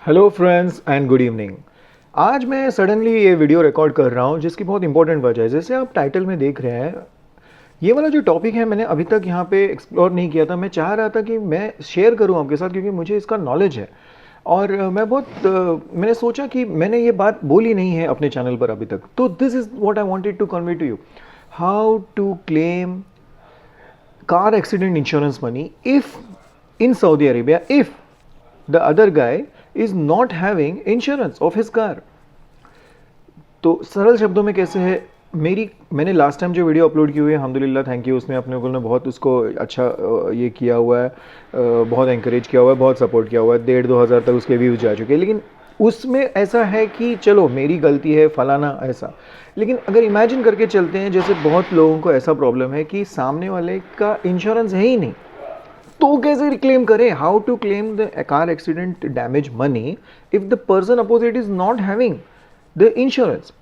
Hello friends and good evening. आज मैं suddenly ये वीडियो रिकॉर्ड कर रहा हूँ जिसकी बहुत इंपॉर्टेंट वजह है। जैसे आप टाइटल में देख रहे हैं, ये वाला जो टॉपिक है मैंने अभी तक यहाँ पे एक्सप्लोर नहीं किया था। मैं चाह रहा था कि मैं शेयर करूँ आपके साथ क्योंकि मुझे इसका नॉलेज है और मैंने सोचा कि मैंने ये बात बोली नहीं है अपने चैनल पर अभी तक। तो this is what I wanted to convey to you, how to claim car accident insurance money if in Saudi Arabia if the other guy is not having insurance of his car। तो सरल शब्दों में कैसे है, मैंने last time जो video upload की हुई है, अल्हम्दुलिल्लाह थैंक यू, उसमें अपने लोगों ने बहुत उसको अच्छा ये किया हुआ है, बहुत एंकरेज किया हुआ है, बहुत सपोर्ट किया हुआ है, 1,500-2 हज़ार तक उसके व्यूज़ जा चुके हैं। लेकिन उसमें ऐसा है कि चलो मेरी गलती है फलाना ऐसा, लेकिन अगर इमेजिन करके चलते हैं जैसे बहुत लोगों को ऐसा प्रॉब्लम है कि सामने वाले का इंश्योरेंस है ही नहीं, तो कैसे क्लेम करें? How to claim the car accident damage money if the person opposite is not having the insurance.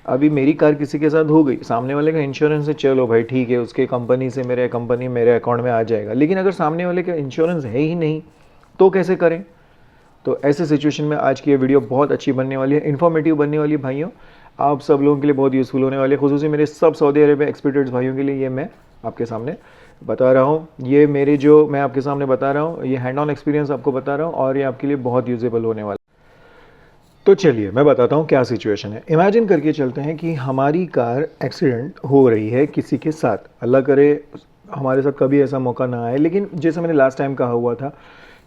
अभी मेरी कार किसी के साथ हो गई, सामने वाले का इंश्योरेंस है, चलो भाई ठीक है, उसके कंपनी से मेरे अकाउंट में आ जाएगा। लेकिन अगर सामने वाले का इंश्योरेंस है ही नहीं तो कैसे करें? तो ऐसे सिचुएशन में आज की ये वीडियो बहुत अच्छी बनने वाली है, इन्फॉर्मेटिव बनने वाली है भाइयों, आप सब लोगों के लिए बहुत यूज़फुल होने वाली है। खुसूसी मेरे सब सऊदी अरेबिया एक्सपेट्रिएट्स भाइयों के लिए ये मैं आपके सामने बता रहा हूँ। ये मेरे जो मैं आपके सामने बता रहा हूँ, ये हैंड ऑन एक्सपीरियंस आपको बता रहा हूँ और ये आपके लिए बहुत यूजेबल होने वाला है। तो चलिए मैं बताता हूँ क्या सिचुएशन है। इमेजिन करके चलते हैं कि हमारी कार एक्सीडेंट हो रही है किसी के साथ, अल्लाह करे हमारे साथ कभी ऐसा मौका ना आए, लेकिन जैसे मैंने लास्ट टाइम कहा हुआ था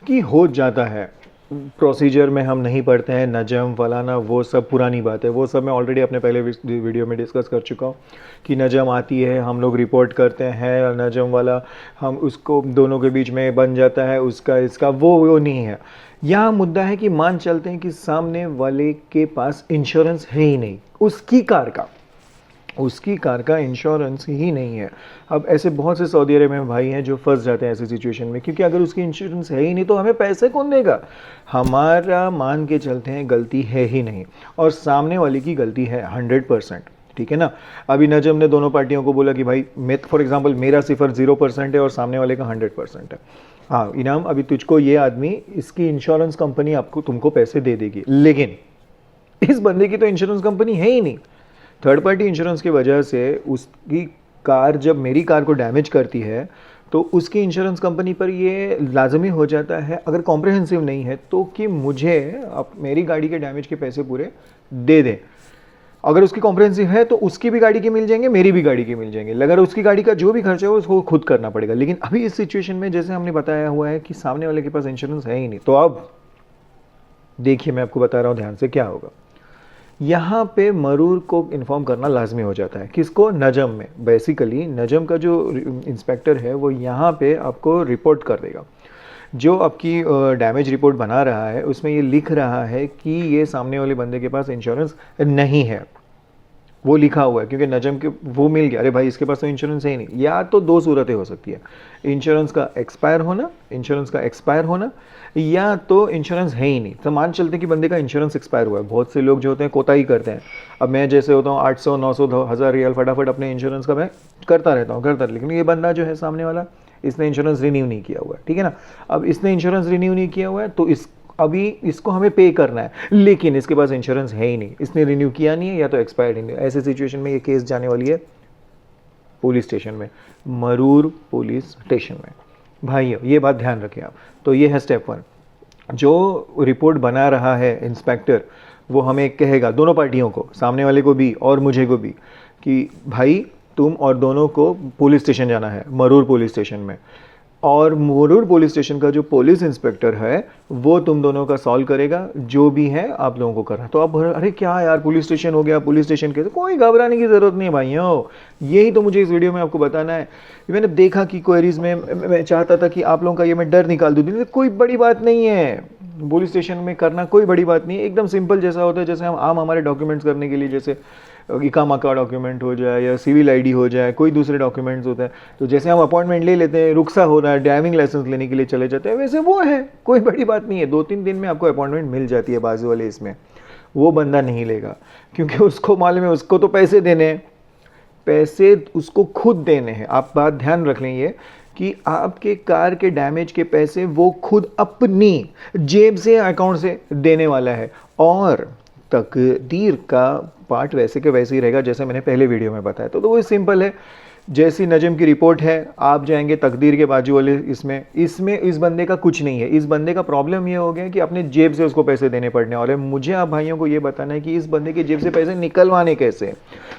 कि हो जाता है। प्रोसीजर में हम नहीं पढ़ते हैं, नजम फलाना वो सब पुरानी बात है, वो सब मैं ऑलरेडी अपने पहले वीडियो में डिस्कस कर चुका हूँ कि नजम आती है, हम लोग रिपोर्ट करते हैं, और नजम वाला हम उसको दोनों के बीच में बन जाता है, उसका इसका वो नहीं है। यहाँ मुद्दा है कि मान चलते हैं कि सामने वाले के पास इंश्योरेंस है ही नहीं, उसकी कार का इंश्योरेंस ही नहीं है। अब ऐसे बहुत से सऊदी अरेबिया में भाई हैं जो फंस जाते हैं ऐसी सिचुएशन में, क्योंकि अगर उसकी इंश्योरेंस है ही नहीं तो हमें पैसे कौन देगा? हमारा मान के चलते हैं गलती है ही नहीं और सामने वाले की गलती है 100%, ठीक है ना। अभी नजम ने दोनों पार्टियों को बोला कि भाई फॉर एग्जाम्पल मेरा सिफर 0% है और सामने वाले का 100% है। हाँ इनाम, अभी तुझको ये आदमी, इसकी इंश्योरेंस कंपनी तुमको पैसे दे देगी, लेकिन इस बंदे की तो इंश्योरेंस कंपनी है ही नहीं। थर्ड पार्टी इंश्योरेंस की वजह से उसकी कार जब मेरी कार को डैमेज करती है तो उसकी इंश्योरेंस कंपनी पर ये लाजमी हो जाता है, अगर कॉम्प्रिहेंसिव नहीं है तो, कि मुझे मेरी गाड़ी के डैमेज के पैसे पूरे दे दें। अगर उसकी कॉम्प्रिहेंसिव है तो उसकी भी गाड़ी के मिल जाएंगे, मेरी भी गाड़ी के मिल जाएंगे। अगर उसकी गाड़ी का जो भी खर्चा है उसको खुद करना पड़ेगा। लेकिन अभी इस सिचुएशन में जैसे हमने बताया हुआ है कि सामने वाले के पास इंश्योरेंस है ही नहीं, तो अब देखिए मैं आपको बता रहा हूँ ध्यान से क्या होगा। यहाँ पे मरूर को इन्फॉर्म करना लाजमी हो जाता है। किसको? नजम में। बेसिकली नजम का जो इंस्पेक्टर है वो यहाँ पे आपको रिपोर्ट कर देगा। जो आपकी डैमेज रिपोर्ट बना रहा है उसमें ये लिख रहा है कि ये सामने वाले बंदे के पास इंश्योरेंस नहीं है, वो लिखा हुआ है, क्योंकि नजम के वो मिल गया, अरे भाई इसके पास तो इंश्योरेंस है ही नहीं। या तो दो सूरतें हो सकती है, इंश्योरेंस का एक्सपायर होना या तो इंश्योरेंस है ही नहीं। तो मान चलते हैं कि बंदे का इंश्योरेंस एक्सपायर हुआ है। बहुत से लोग जो होते हैं कोताही करते हैं। अब मैं जैसे होता हूँ 800, 900, 1000 रियाल फटाफट अपने इंश्योरेंस का मैं करता रहता हूँ, लेकिन ये बंदा जो है सामने वाला, इसने इंश्योरेंस रिन्यू नहीं किया हुआ है, ठीक है ना। अब इसने इंश्योरेंस रिन्यू नहीं किया हुआ है तो अभी इसको हमें पे करना है, लेकिन इसके पास इंश्योरेंस है ही नहीं, इसने रिन्यू किया नहीं है या तो एक्सपायर्ड ही नहीं। ऐसे सिचुएशन में ये केस जाने वाली है पुलिस स्टेशन में, मरूर पुलिस स्टेशन में। भाइयों ये बात ध्यान रखें आप। तो ये है स्टेप 1। जो रिपोर्ट बना रहा है इंस्पेक्टर वो हमें कहेगा, दोनों पार्टियों को, सामने वाले को भी और मुझे को भी, कि भाई तुम और दोनों को पुलिस स्टेशन जाना है, मरूर पुलिस स्टेशन में। और मरूर पुलिस स्टेशन का जो पुलिस इंस्पेक्टर है वो तुम दोनों का सॉल्व करेगा, जो भी है आप लोगों को करना। तो आप अरे क्या यार पुलिस स्टेशन हो गया, पुलिस स्टेशन कैसे? कोई घबराने की ज़रूरत नहीं है भाइयों, यही तो मुझे इस वीडियो में आपको बताना है। मैंने देखा कि क्वेरीज में मैं चाहता था कि आप लोगों का ये मैं डर निकाल दूँ, कोई बड़ी बात नहीं है पुलिस स्टेशन में करना, कोई बड़ी बात नहीं है, एकदम सिंपल जैसा होता है जैसे हम हमारे डॉक्यूमेंट्स करने के लिए, जैसे इकामा का डॉक्यूमेंट हो जाए या सिविल आईडी हो जाए, कोई दूसरे डॉक्यूमेंट्स होते हैं, तो जैसे हम अपॉइंटमेंट ले लेते हैं, रुखसा हो रहा है, ड्राइविंग लाइसेंस लेने के लिए चले जाते हैं, वैसे वो है, कोई बड़ी बात नहीं है। 2-3 दिन में आपको अपॉइंटमेंट मिल जाती है बाजू वाले इसमें। वो बंदा नहीं लेगा क्योंकि उसको मालूम है उसको तो पैसे देने हैं, पैसे उसको खुद देने हैं। आप बात ध्यान रख लें ये कि आपके कार के डैमेज के पैसे वो खुद अपनी जेब से अकाउंट से देने वाला है। और तकदीर का पार्ट वैसे के वैसे ही रहेगा जैसे मैंने पहले वीडियो में बताया। तो वो सिंपल है, जैसी नजम की रिपोर्ट है आप जाएंगे तकदीर के बाजू वाले इसमें इस बंदे का कुछ नहीं है। इस बंदे का प्रॉब्लम ये हो गया कि अपने जेब से उसको पैसे देने पड़ने वाले। मुझे आप भाइयों को ये बताना है कि इस बंदे की जेब से पैसे निकलवाने कैसे,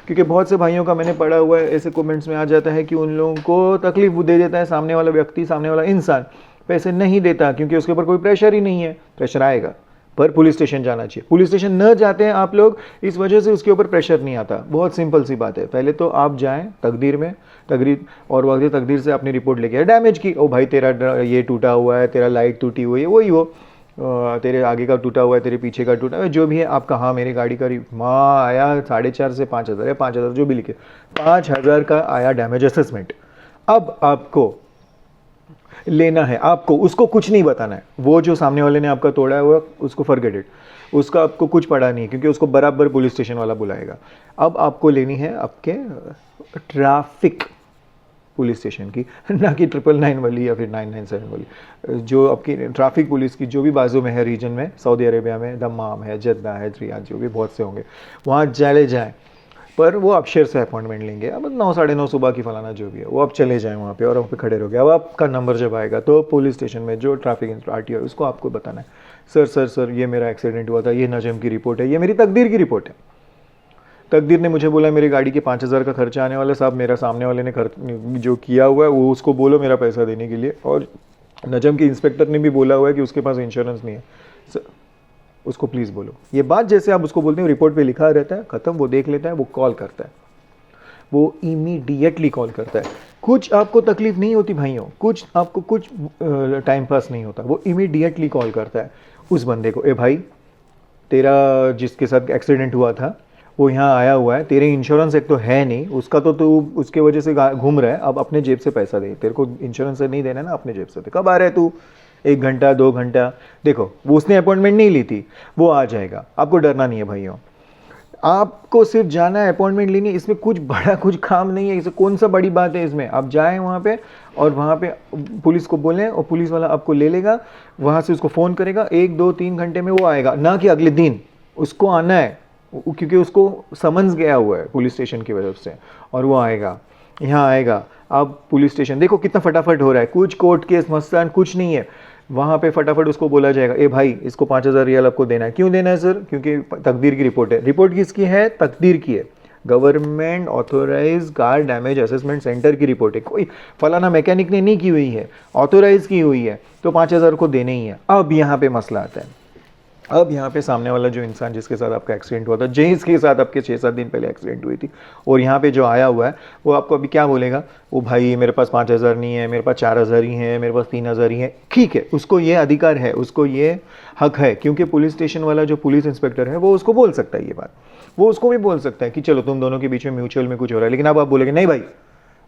क्योंकि बहुत से भाइयों का मैंने पढ़ा हुआ है ऐसे कमेंट्स में आ जाता है कि उन लोगों को तकलीफ दे देता है सामने वाला व्यक्ति, सामने वाला इंसान पैसे नहीं देता क्योंकि उसके ऊपर कोई प्रेशर ही नहीं है। प्रेशर आएगा पर पुलिस स्टेशन जाना चाहिए। पुलिस स्टेशन न जाते हैं आप लोग, इस वजह से उसके ऊपर प्रेशर नहीं आता। बहुत सिंपल सी बात है, पहले तो आप जाएं तकदीर में, तकदीर और वक्त तकदीर से अपनी रिपोर्ट लेके आए डैमेज की। ओ भाई तेरा ये टूटा हुआ है, तेरा लाइट टूटी हुई है, वही वो तेरे आगे का टूटा हुआ है, तेरे पीछे का टूटा हुआ है, जो भी है आपका। हाँ मेरी गाड़ी का माँ आया 4.5 से 5,000 है, 5,000 जो भी लिखे, 5,000 का आया डैमेज असेसमेंट। अब आपको लेना है, आपको उसको कुछ नहीं बताना है। वो जो सामने वाले ने आपका तोड़ा है वो उसको फॉरगेट इट, उसका आपको कुछ पड़ा नहीं है क्योंकि उसको बराबर पुलिस स्टेशन वाला बुलाएगा। अब आपको लेनी है आपके ट्रैफिक पुलिस स्टेशन की, ना कि 999 वाली या फिर 997 वाली। जो आपकी ट्रैफिक पुलिस की जो भी बाजू में है रीजन में, सऊदी अरेबिया में दम्माम है, जद्दा है, रियाद, जो भी बहुत से होंगे, वहाँ चले जाएँ। पर वो आप शेयर से अपॉइंटमेंट लेंगे। अब 9 साढ़े 9 सुबह की फलाना जो भी है वो आप चले जाएं वहाँ पे और वहाँ पे खड़े रहोगे। अब आपका नंबर जब आएगा तो पुलिस स्टेशन में जो ट्रैफिक आरटीओ है उसको आपको बताना है, सर सर सर ये मेरा एक्सीडेंट हुआ था, ये नजम की रिपोर्ट है, ये मेरी तकदीर की रिपोर्ट है। तकदीर ने मुझे बोला मेरी गाड़ी के 5,000 का खर्चा आने वाला है, साहब मेरा सामने वाले ने जो किया हुआ है वो उसको बोलो मेरा पैसा देने के लिए। और नजम के इंस्पेक्टर ने भी बोला हुआ है कि उसके पास इंश्योरेंस नहीं है, उसको प्लीज़ बोलो। ये बात जैसे आप उसको बोलते हैं रिपोर्ट पे लिखा रहता है, ख़त्म, वो देख लेता है, वो कॉल करता है, वो इमीडिएटली कॉल करता है। कुछ आपको तकलीफ नहीं होती भाइयों, कुछ आपको कुछ टाइम पास नहीं होता, वो इमीडिएटली कॉल करता है उस बंदे को, ए भाई तेरा जिसके साथ एक्सीडेंट हुआ था वो यहाँ आया हुआ है, तेरे इंश्योरेंस एक तो है नहीं, उसका तो तू उसके वजह से घूम रहा है, अब अपने जेब से पैसा दे, तेरे को इंश्योरेंस से नहीं देना ना, अपने जेब से दे। कब आ रहा है तू? 1 घंटा 2 घंटा, देखो वो उसने अपॉइंटमेंट नहीं ली थी, वो आ जाएगा, आपको डरना नहीं है भाइयों। आपको सिर्फ जाना है, अपॉइंटमेंट लेनी है, इसमें कुछ बड़ा कुछ काम नहीं है, इसे कौन सा बड़ी बात है इसमें। आप जाएं वहाँ पे और वहाँ पे पुलिस को बोलें और पुलिस वाला आपको ले लेगा, वहाँ से उसको फ़ोन करेगा, 1 2 3 घंटे में वो आएगा, ना कि अगले दिन उसको आना है क्योंकि उसको समन्स गया हुआ है पुलिस स्टेशन की वजह से, और वो आएगा, यहाँ आएगा। अब पुलिस स्टेशन देखो कितना फटाफट हो रहा है, कुछ कोर्ट केस मस्तान कुछ नहीं है, वहाँ पे फटाफट उसको बोला जाएगा, ए भाई इसको 5,000 रियाल आपको देना है। क्यों देना है सर? क्योंकि तकदीर की रिपोर्ट है। रिपोर्ट किसकी है? तकदीर की है, government authorise car damage assessment centre की रिपोर्ट है, कोई फलाना मैकेनिक ने नहीं की हुई है, ऑथोराइज की हुई है, तो 5,000 को देने ही है। अब यहाँ पे मसला आता है, अब यहाँ पे सामने वाला जो इंसान जिसके साथ आपका एक्सीडेंट हुआ था, जिसके साथ आपके 6-7 दिन पहले एक्सीडेंट हुई थी, और यहाँ पे जो आया हुआ है वो आपको अभी क्या बोलेगा? वो भाई मेरे पास 5,000 नहीं है, मेरे पास 4,000 ही है, मेरे पास 3,000 ही है। ठीक है, उसको ये अधिकार है, उसको ये हक है, क्योंकि पुलिस स्टेशन वाला जो पुलिस इंस्पेक्टर है वो उसको बोल सकता है ये बात, वो उसको भी बोल सकता है कि चलो तुम दोनों के बीच में म्यूचुअल में कुछ हो रहा है। लेकिन अब आप बोलेंगे नहीं भाई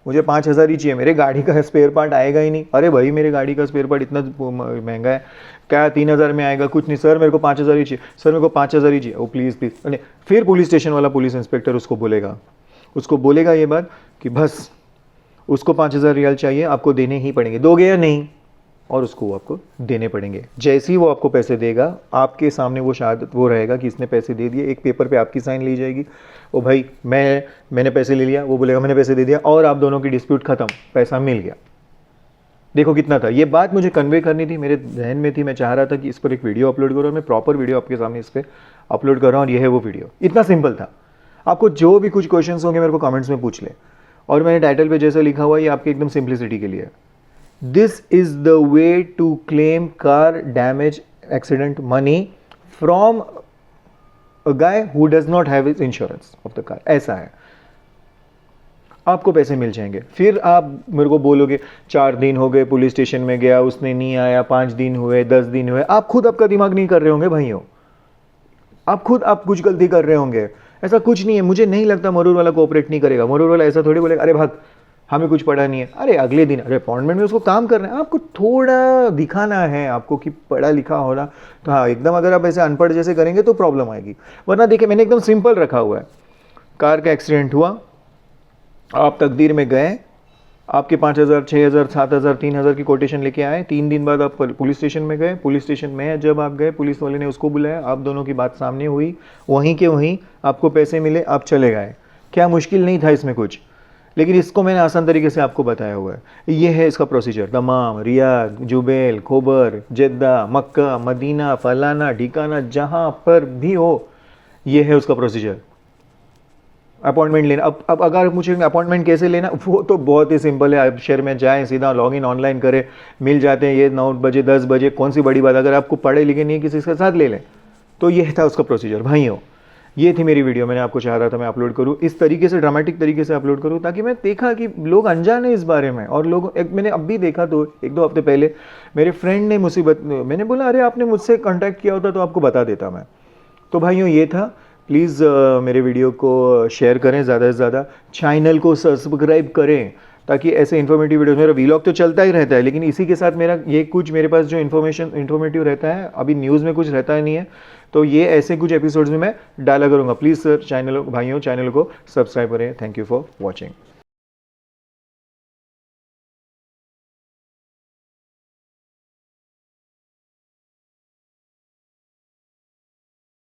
मुझे 5,000 ही चाहिए, मेरे गाड़ी का स्पेयर पार्ट आएगा ही नहीं। अरे भाई मेरे गाड़ी का स्पेयर पार्ट इतना महंगा है, क्या 3,000 में आएगा? कुछ नहीं सर, मेरे को 5,000 ही चाहिए सर, मेरे को 5,000 ही चाहिए। ओ प्लीज़ प्लीज़, नहीं, फिर पुलिस स्टेशन वाला पुलिस इंस्पेक्टर उसको बोलेगा ये बात कि बस उसको 5,000 रियाल चाहिए, आपको देने ही पड़ेंगे, दोगे या नहीं? और उसको वो आपको देने पड़ेंगे। जैसे ही वो आपको पैसे देगा, आपके सामने वो शहादत वो रहेगा कि इसने पैसे दे दिए, एक पेपर पे आपकी साइन ली जाएगी, ओ भाई मैंने पैसे ले लिया, वो बोलेगा मैंने पैसे दे दिया, और आप दोनों की डिस्प्यूट खत्म, पैसा मिल गया। देखो कितना था, ये बात मुझे कन्वे करनी थी, मेरे जहन में थी, मैं चाह रहा था कि इस पर एक वीडियो अपलोड करो, मैं प्रॉपर वीडियो आपके सामने इस पर अपलोड कर रहा हूँ, और ये है वो वीडियो। इतना सिंपल था। आपको जो भी कुछ क्वेश्चंस होंगे मेरे को कमेंट्स में पूछ ले, और मैंने टाइटल पे जैसे लिखा हुआ है ये आपके एकदम सिंप्लिसिटी के लिए। This is the way to claim car damage accident money from a guy who does not have his insurance of the car। ऐसा है, आपको पैसे मिल जाएंगे। फिर आप मेरे को बोलोगे 4 दिन हो गए पुलिस स्टेशन में गया, उसने नहीं आया, 5 दिन हुए, 10 दिन हुए, आप खुद आपका दिमाग नहीं कर रहे होंगे भाइयों, आप कुछ गलती कर रहे होंगे। ऐसा कुछ नहीं है, मुझे नहीं लगता मरूर वाला कोऑपरेट नहीं करेगा। मरूर वाला ऐसा थोड़ी बोलेगा अरे भाग हमें कुछ पढ़ा नहीं है, अरे अगले दिन अरे अपॉइंटमेंट में उसको काम करना है, आपको थोड़ा दिखाना है आपको कि पढ़ा लिखा होना। तो हाँ, एकदम अगर आप ऐसे अनपढ़ जैसे करेंगे तो प्रॉब्लम आएगी। वरना देखिए मैंने एकदम सिंपल रखा हुआ है, कार का एक्सीडेंट हुआ, आप तकदीर में गए, आपके 5,000, 6,000, 7,000, 3,000 की कोटेशन लेके आए। 3 दिन बाद आप पुलिस स्टेशन में गए। पुलिस स्टेशन में जब आप गए, पुलिस वाले ने उसको बुलाया, आप दोनों की बात सामने हुई, वहीं के वहीं आपको पैसे मिले, आप चले गए। क्या मुश्किल नहीं था इसमें कुछ, लेकिन इसको मैंने आसान तरीके से आपको बताया हुआ है। ये है इसका प्रोसीजर। दमाम, रियाद, जुबैल, खोबर, जेद्दा, मक्का, मदीना, फलाना ठिकाना, जहाँ पर भी हो, ये है उसका प्रोसीजर। अपॉइंटमेंट लेना, अब अगर मुझे अपॉइंटमेंट कैसे लेना, वो तो बहुत ही सिंपल है। आप शहर में जाएं, सीधा लॉगिन ऑनलाइन करें, मिल जाते हैं। ये 9 बजे 10 बजे, कौन सी बड़ी बात। अगर आपको पढ़े लिखे नहीं किसी के साथ ले लें। तो ये था उसका प्रोसीजर भाइयों। ये थी मेरी वीडियो। मैंने आपको चाह रहा था मैं अपलोड करूँ इस तरीके से, ड्रामेटिक तरीके से अपलोड करूँ, ताकि मैं देखा कि लोग अनजान है इस बारे में। और लोग, एक मैंने अब भी देखा, तो 1-2 हफ्ते पहले मेरे फ्रेंड ने मैंने बोला अरे आपने मुझसे कॉन्टैक्ट किया होता तो आपको बता देता मैं। तो भाइयों ये था। प्लीज़ मेरे वीडियो को शेयर करें ज़्यादा से ज़्यादा, चैनल को सब्सक्राइब करें, ताकि ऐसे इन्फॉर्मेटिव वीडियोस, मेरा व्लॉग तो चलता ही रहता है, लेकिन इसी के साथ मेरा ये कुछ मेरे पास जो इन्फॉर्मेटिव रहता है, अभी न्यूज़ में कुछ रहता ही नहीं है, तो ये ऐसे कुछ एपिसोड्स में मैं डाला करूँगा। प्लीज़ सर, चैनल भाइयों, चैनल को सब्सक्राइब करें। Thank you for watching.